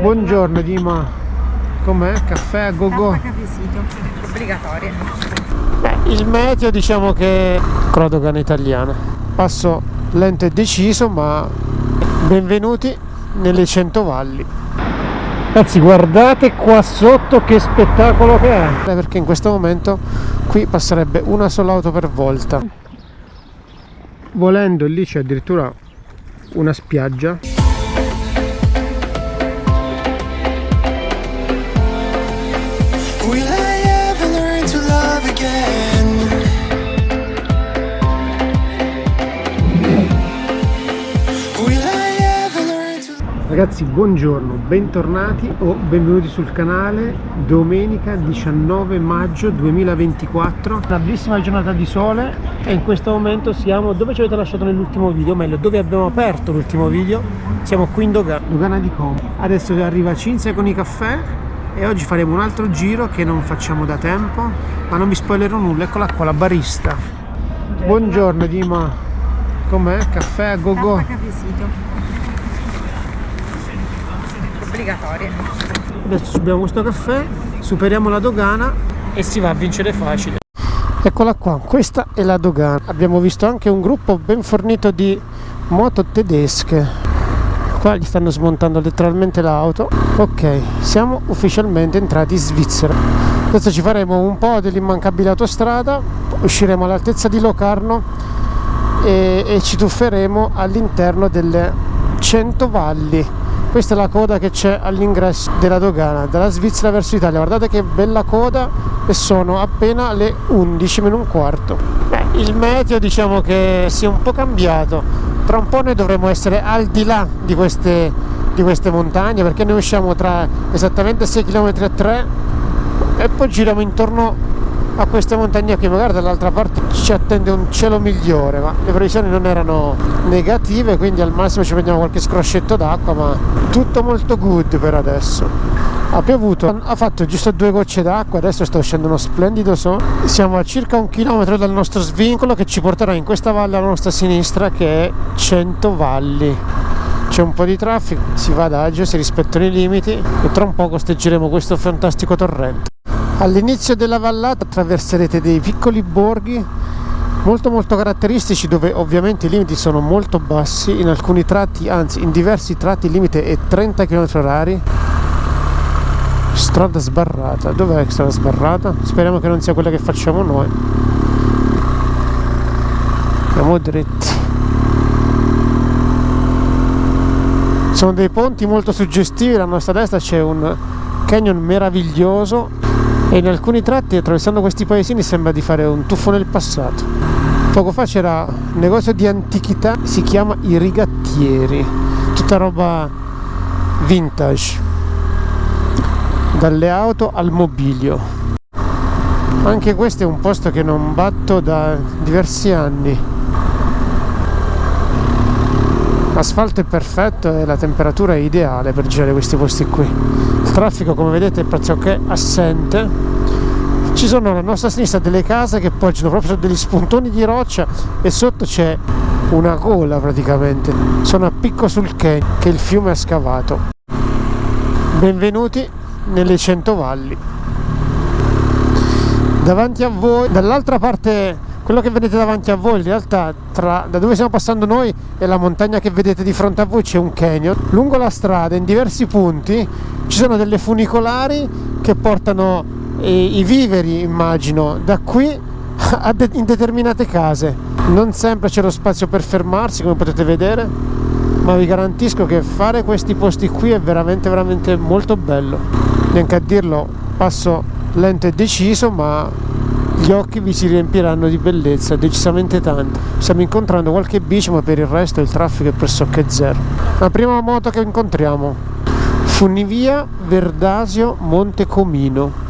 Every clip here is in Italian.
Buongiorno Dima, com'è? Caffè a go-go? Caffècito, obbligatorio. Il meteo diciamo che con la dogana italiana. Passo lento e deciso, ma benvenuti nelle 100 valli. Ragazzi, guardate qua sotto che spettacolo che è! Perché in questo momento qui passerebbe una sola auto per volta. Volendo lì c'è addirittura una spiaggia. Ragazzi, buongiorno, bentornati o benvenuti sul canale. Domenica 19 maggio 2024, una bellissima giornata di sole e in questo momento siamo dove ci avete lasciato nell'ultimo video, o meglio dove abbiamo aperto l'ultimo video. Siamo qui in dogana di Como. Adesso arriva Cinzia con i caffè e oggi faremo un altro giro che non facciamo da tempo, ma non vi spoilerò nulla. Eccola qua la barista. Buongiorno Dima, com'è? Caffè a go-go? Caffècito, obbligatorio. Adesso abbiamo questo caffè, superiamo la dogana e si va a vincere facile. Eccola qua, questa è la dogana. Abbiamo visto anche un gruppo ben fornito di moto tedesche. Qua gli stanno smontando letteralmente l'auto. Ok, siamo ufficialmente entrati in Svizzera. Adesso ci faremo un po' dell'immancabile autostrada, usciremo all'altezza di Locarno e ci tufferemo all'interno delle 100 valli. Questa è la coda che c'è all'ingresso della dogana, dalla Svizzera verso l'Italia. Guardate che bella coda e sono appena le 11 meno un quarto. Il meteo diciamo che si è un po' cambiato. Tra un po' noi dovremo essere al di là di queste montagne, perché noi usciamo tra esattamente 6 km e 3 e poi giriamo intorno a queste montagne qui. Magari dall'altra parte ci attende un cielo migliore, ma le previsioni non erano negative, quindi al massimo ci prendiamo qualche scroscetto d'acqua, ma tutto molto good per adesso. Ha piovuto, ha fatto giusto 2 gocce d'acqua, adesso sta uscendo uno splendido sole. Siamo a circa 1 chilometro dal nostro svincolo che ci porterà in questa valle alla nostra sinistra, che è 100 valli. C'è un po' di traffico, si va adagio, si rispettano i limiti e tra un po' costeggeremo questo fantastico torrente. All'inizio della vallata attraverserete dei piccoli borghi molto caratteristici, dove ovviamente i limiti sono molto bassi. In alcuni tratti, anzi in diversi tratti, il limite è 30 km/h. Strada sbarrata. Dov'è strada sbarrata? Speriamo che non sia quella che facciamo noi. Andiamo dritti. Sono dei ponti molto suggestivi. Alla nostra destra c'è un canyon meraviglioso e in alcuni tratti, attraversando questi paesini, sembra di fare un tuffo nel passato. Poco fa c'era un negozio di antichità, si chiama I Rigattieri, tutta roba vintage, dalle auto al mobilio. Anche questo è un posto che non batto da diversi anni. L'asfalto è perfetto e la temperatura è ideale per girare questi posti qui. Il traffico, come vedete, è pressoché assente. Ci sono alla nostra sinistra delle case che poggiano proprio su degli spuntoni di roccia e sotto c'è una gola praticamente. Sono a picco sul canyon che il fiume ha scavato. Benvenuti nelle 100 valli. Davanti a voi, dall'altra parte, quello che vedete davanti a voi, in realtà da dove stiamo passando noi e la montagna che vedete di fronte a voi c'è un canyon. Lungo la strada, in diversi punti, ci sono delle funicolari che portano i viveri, immagino, da qui in determinate case. Non sempre c'è lo spazio per fermarsi, come potete vedere, ma vi garantisco che fare questi posti qui è veramente molto bello. Neanche a dirlo, passo lento e deciso, ma gli occhi vi si riempiranno di bellezza, decisamente tanto. Stiamo incontrando qualche bici, ma per il resto il traffico è pressoché zero. La prima moto che incontriamo, funivia Verdasio Montecomino.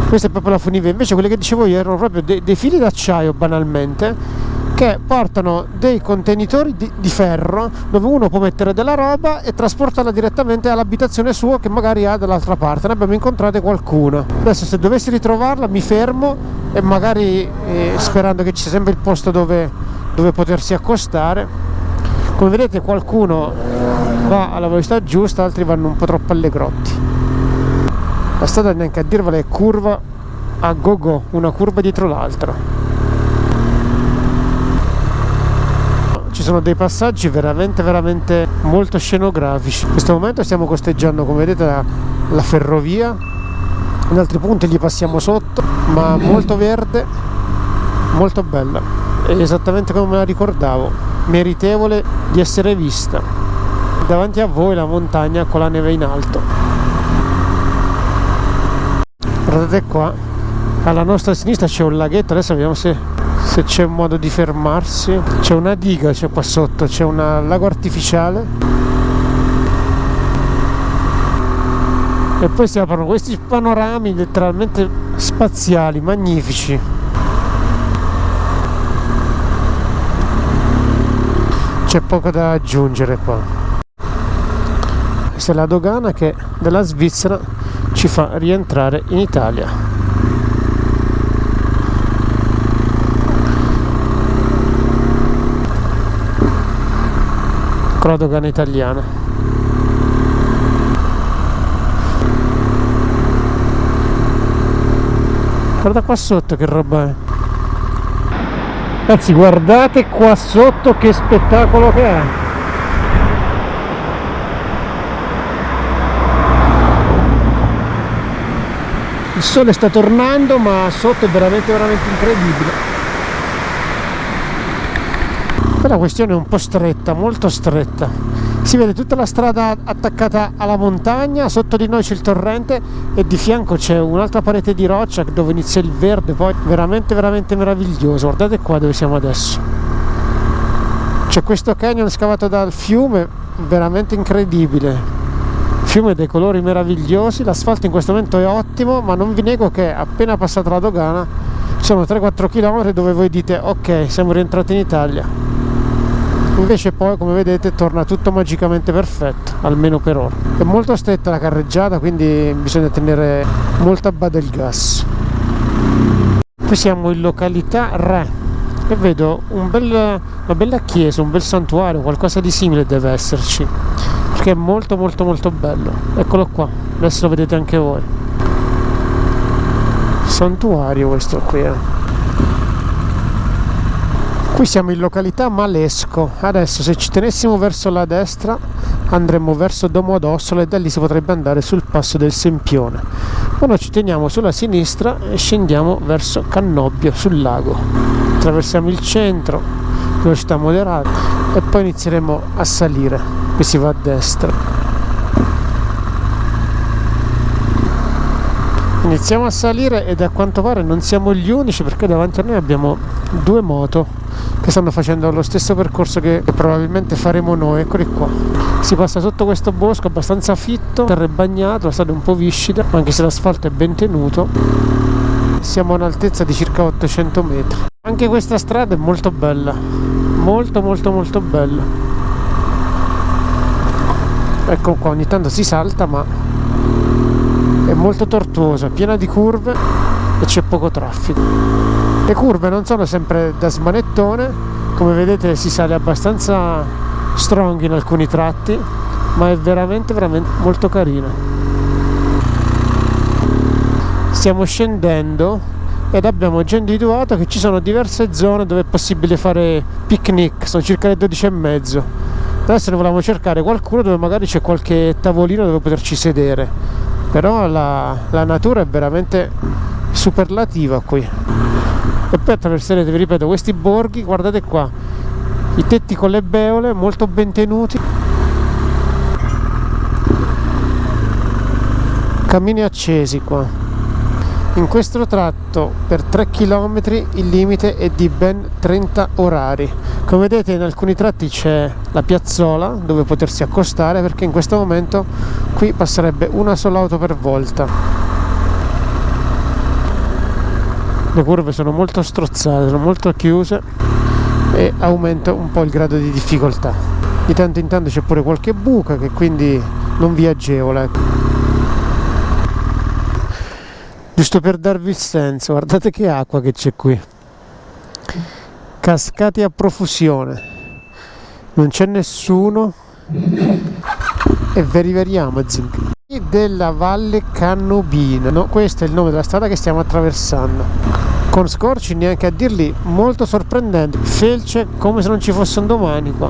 Questa è proprio la funivia. Invece quelle che dicevo io erano proprio dei fili d'acciaio, banalmente, che portano dei contenitori di ferro dove uno può mettere della roba e trasportarla direttamente all'abitazione sua, che magari ha dall'altra parte. Ne abbiamo incontrate qualcuna. Adesso, se dovessi ritrovarla, mi fermo e magari, sperando che ci sia sempre il posto dove potersi accostare, Come vedete qualcuno va alla velocità giusta, altri vanno un po' troppo allegrotti. La strada, neanche a dirvela, è curva a go-go, una curva dietro l'altra. Ci sono dei passaggi veramente molto scenografici. In questo momento stiamo costeggiando, come vedete, la ferrovia. In altri punti gli passiamo sotto, ma molto verde, molto bella. È esattamente come me la ricordavo, meritevole di essere vista. Davanti a voi la montagna con la neve in alto. Guardate qua, alla nostra sinistra c'è un laghetto. Adesso vediamo se c'è un modo di fermarsi. C'è una diga, c'è qua sotto, c'è un lago artificiale e poi si aprono questi panorami letteralmente spaziali, magnifici. C'è poco da aggiungere qua. Questa è la dogana che della Svizzera ci fa rientrare in Italia. Con la dogana italiana. Guarda qua sotto che roba è. Ragazzi, guardate qua sotto che spettacolo che è. Il sole sta tornando, ma sotto è veramente incredibile. La questione è un po' stretta, molto stretta. Si vede tutta la strada attaccata alla montagna, sotto di noi c'è il torrente e di fianco c'è un'altra parete di roccia dove inizia il verde, poi veramente meraviglioso. Guardate qua dove siamo adesso. C'è questo canyon scavato dal fiume, veramente incredibile. Fiume dei colori meravigliosi, l'asfalto in questo momento è ottimo, ma non vi nego che appena passata la dogana ci sono 3-4 km dove voi dite ok, siamo rientrati in Italia. Invece poi, come vedete, torna tutto magicamente perfetto, almeno per ora. È molto stretta la carreggiata, quindi bisogna tenere molto a bada il gas. Qui siamo in località Re e vedo una bella chiesa, un bel santuario, qualcosa di simile deve esserci, perché è molto bello. Eccolo qua, adesso lo vedete anche voi. Santuario questo qui, Qui siamo in località Malesco. Adesso se ci tenessimo verso la destra andremmo verso Domodossola e da lì si potrebbe andare sul passo del Sempione. Ma noi ci teniamo sulla sinistra e scendiamo verso Cannobbio, sul lago. Attraversiamo il centro, velocità moderata e poi inizieremo a salire. Qui si va a destra. Iniziamo a salire ed a quanto pare non siamo gli unici, perché davanti a noi abbiamo due moto che stanno facendo lo stesso percorso che probabilmente faremo noi. Eccoli qua. Si passa sotto questo bosco abbastanza fitto, terra è bagnato, la strada è un po' viscida, anche se l'asfalto è ben tenuto. Siamo a un'altezza di circa 800 metri. Anche questa strada è molto bella, molto bella. Ecco qua, ogni tanto si salta, ma è molto tortuosa, piena di curve e c'è poco traffico. Le curve non sono sempre da smanettone, come vedete si sale abbastanza strong in alcuni tratti, ma è veramente molto carina. Stiamo scendendo ed abbiamo già individuato che ci sono diverse zone dove è possibile fare picnic, sono circa le 12:30. Adesso ne volevamo cercare qualcuno dove magari c'è qualche tavolino dove poterci sedere, però la natura è veramente superlativa qui. E poi attraverserete, vi ripeto, questi borghi, guardate qua, i tetti con le beole molto ben tenuti, cammini accesi qua. In questo tratto per 3 km il limite è di ben 30 orari. Come vedete in alcuni tratti c'è la piazzola dove potersi accostare, perché in questo momento qui passerebbe una sola auto per volta. Le curve sono molto strozzate, sono molto chiuse e aumenta un po' il grado di difficoltà. Di tanto in tanto c'è pure qualche buca che quindi non vi agevola. Giusto per darvi il senso, guardate che acqua che c'è qui. Cascate a profusione. non c'è nessuno e veriveriamo della Valle Cannobina. No, questo è il nome della strada che stiamo attraversando, con scorci neanche a dirli molto sorprendenti, felce come se non ci fosse un domani qua.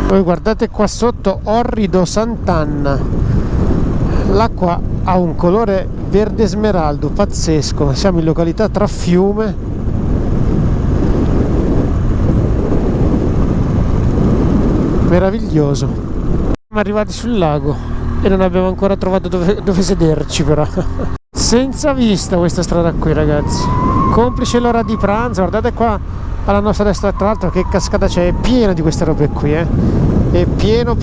Poi guardate qua sotto, Orrido Sant'Anna, l'acqua ha un colore verde smeraldo pazzesco. Siamo in località Traffiume, meraviglioso. Siamo arrivati sul lago e non abbiamo ancora trovato dove sederci, però senza vista questa strada qui, ragazzi, complice l'ora di pranzo. Guardate qua alla nostra destra, tra l'altro, che cascata c'è, è piena di queste robe qui, è pieno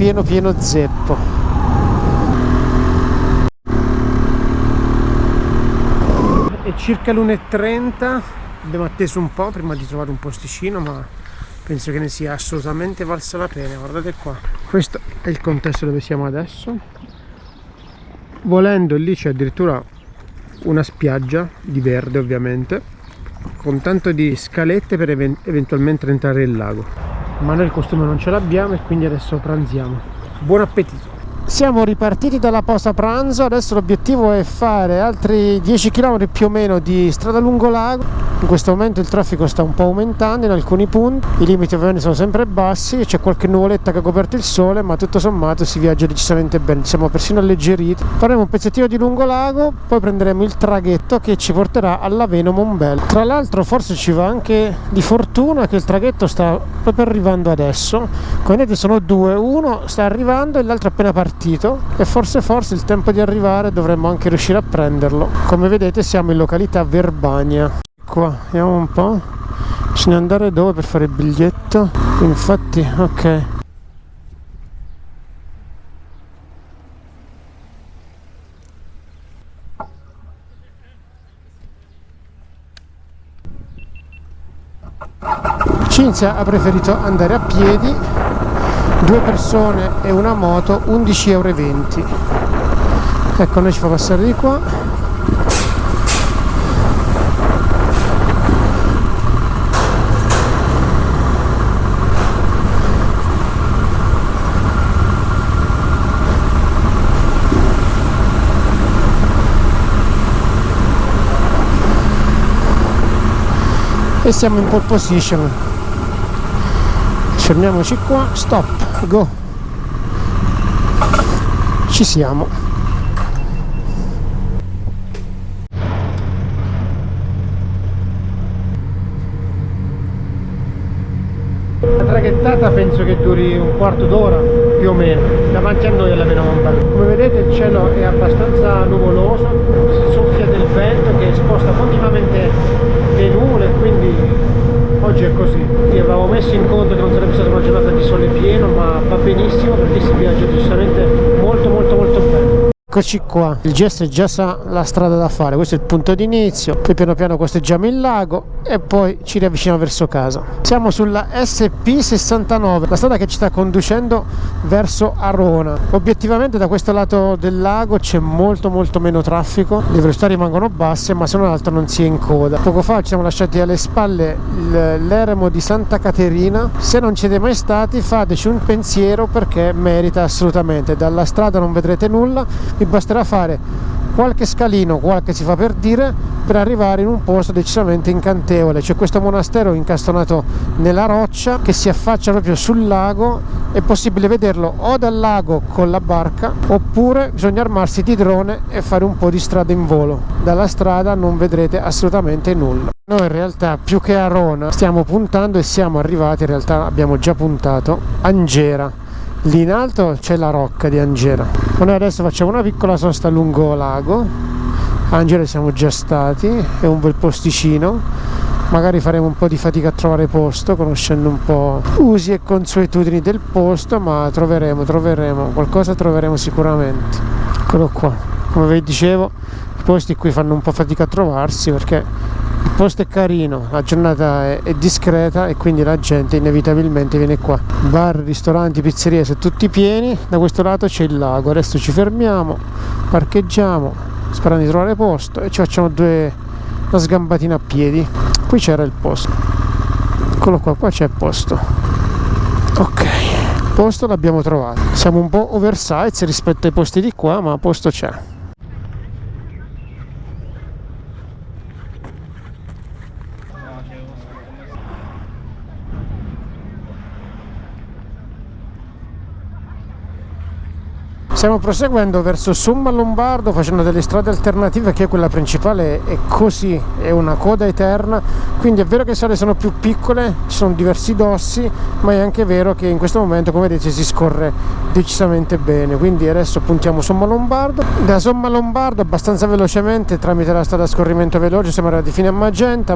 zeppo. È circa l'1:30, abbiamo atteso un po' prima di trovare un posticino, ma penso che ne sia assolutamente valsa la pena. Guardate qua, questo è il contesto dove siamo adesso. Volendo lì c'è addirittura una spiaggia di verde, ovviamente, con tanto di scalette per eventualmente entrare nel lago, ma noi il costume non ce l'abbiamo e quindi adesso pranziamo. Buon appetito! Siamo ripartiti dalla pausa pranzo, adesso l'obiettivo è fare altri 10 km più o meno di strada lungo lago. In questo momento il traffico sta un po' aumentando in alcuni punti, i limiti ovviamente sono sempre bassi, c'è qualche nuvoletta che ha coperto il sole, ma tutto sommato si viaggia decisamente bene, siamo persino alleggeriti. Faremo un pezzettino di lungo lago, poi prenderemo il traghetto che ci porterà all'Aveno Mombello. Tra l'altro forse ci va anche di fortuna che il traghetto sta proprio arrivando adesso. Come vedete sono due, uno sta arrivando e l'altro è appena partito, e forse il tempo di arrivare dovremmo anche riuscire a prenderlo. Come vedete siamo in località Verbania. Qua, vediamo un po', bisogna andare dove per fare il biglietto, infatti, ok. Cinzia ha preferito andare a piedi, 2 persone e una moto, 11,20 €. Ecco, noi ci fa passare di qua. E siamo in pole position. Fermiamoci qua, stop, go. Ci siamo. La traghettata penso che duri un quarto d'ora più o meno, davanti a noi all'Aveno Mombello. Come vedete il cielo è abbastanza nuvoloso, si soffia del vento che sposta continuamente le nuvole, quindi oggi è così. Avevamo messo in conto che non sarebbe stata una giornata di sole pieno, ma va benissimo perché si viaggia decisamente molto bene. Eccoci qua, il gesto è già sa la strada da fare, questo è il punto di inizio, poi piano piano costeggiamo il lago e poi ci riavviciniamo verso casa. Siamo sulla SP69, la strada che ci sta conducendo verso Arona. Obiettivamente da questo lato del lago c'è molto meno traffico, le velocità rimangono basse, ma se non altro non si è in coda. Poco fa ci siamo lasciati alle spalle l'eremo di Santa Caterina. Se non ci siete mai stati, fateci un pensiero perché merita assolutamente. Dalla strada non vedrete nulla, vi basterà fare qualche scalino, qualche si fa per dire, per arrivare in un posto decisamente incantevole. C'è questo monastero incastonato nella roccia che si affaccia proprio sul lago, è possibile vederlo o dal lago con la barca, oppure bisogna armarsi di drone e fare un po' di strada in volo. Dalla strada non vedrete assolutamente nulla. Noi in realtà più che Arona stiamo puntando e siamo arrivati, in realtà abbiamo già puntato Angera. Lì in alto c'è la rocca di Angera. Noi adesso facciamo una piccola sosta lungo lago. A Angera siamo già stati, è un bel posticino. Magari faremo un po' di fatica a trovare posto, conoscendo un po' usi e consuetudini del posto, ma troveremo qualcosa, troveremo sicuramente. Eccolo qua, come vi dicevo, i posti qui fanno un po' fatica a trovarsi perché il posto è carino, la giornata è discreta e quindi la gente inevitabilmente viene qua. Bar, ristoranti, pizzerie sono tutti pieni. Da questo lato c'è il lago, adesso ci fermiamo, parcheggiamo sperando di trovare posto e ci facciamo una sgambatina a piedi. Qui c'era il posto, eccolo qua c'è il posto. Ok, posto l'abbiamo trovato. Siamo un po' oversize rispetto ai posti di qua, ma posto c'è. Stiamo proseguendo verso Somma Lombardo facendo delle strade alternative, che quella principale è così, è una coda eterna, quindi è vero che le strade sono più piccole, ci sono diversi dossi, ma è anche vero che in questo momento, come vedete, si scorre decisamente bene. Quindi adesso puntiamo Somma Lombardo. Da Somma Lombardo abbastanza velocemente tramite la strada a scorrimento veloce siamo arrivati fino a Magenta,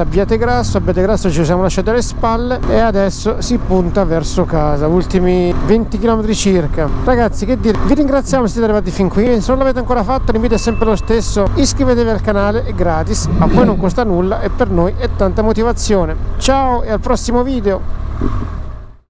Abbiategrasso ci siamo lasciati alle spalle e adesso si punta verso casa, ultimi 20 km circa. Ragazzi, che dire, vi ringraziamo se siete arrivati fin qui. Se non l'avete ancora fatto, l'invito è sempre lo stesso: iscrivetevi al canale, è gratis, a voi non costa nulla e per noi è tanta motivazione. Ciao e al prossimo video.